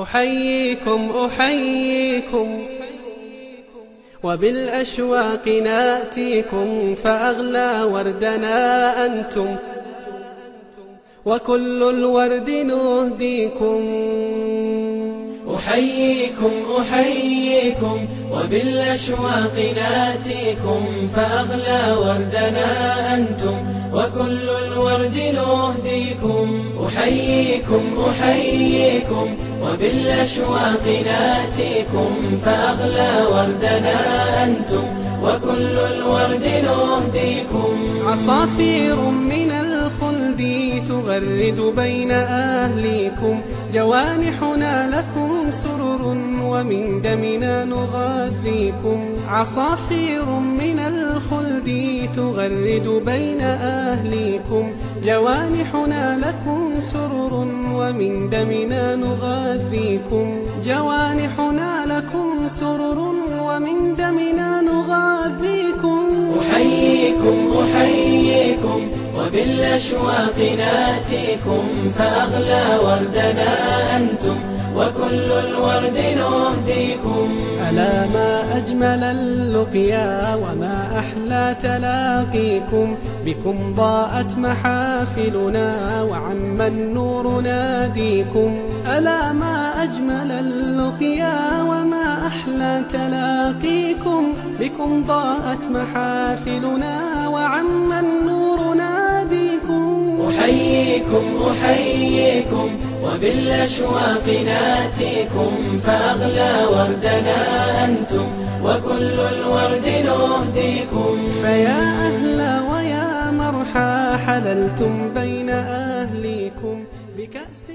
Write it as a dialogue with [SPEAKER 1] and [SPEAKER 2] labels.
[SPEAKER 1] أحييكم أحييكم وبالأشواق ناتيكم، فأغلى وردنا أنتم وكل الورد نهديكم.
[SPEAKER 2] أحييكم أحييكم وبالأشواق ناتيكم، فأغلى وردنا أنتم وكل الورد نهديكم. أحييكم أحييكم وبالأشواق ناتيكم، فأغلى وردنا أنتم وكل الورد نهديكم.
[SPEAKER 1] عصافير من الخلد تغرد بين أهليكم، جوانحنا لكم سرر ومن دمنا نغذيكم. عصافير من الخلد تغرد بين أهليكم، جوانحنا لكم سرر ومن دمنا نغذيكم. جوانحنا لكم سرر ومن دمنا نغذيكم.
[SPEAKER 2] أحييكم أحييكم وبالأشواق ناتيكم، فأغلى وردنا أنتم وكل الورد نهديكم.
[SPEAKER 1] ألا ما أجمل اللقيا وما أحلى تلاقيكم، بكم ضاءت محافلنا وعم النور ناديكم. ألا ما أجمل اللقيا وما أحلى تلاقيكم، بكم ضاءت محافلنا وعم النور ناديكم.
[SPEAKER 2] أحييكم أحييكم وبالأشواق ناتيكم، فأغلى وردنا أنتم وكل الورد نهديكم.
[SPEAKER 1] فيا أهلا ويا مرحى حللتم بين أهليكم بكأس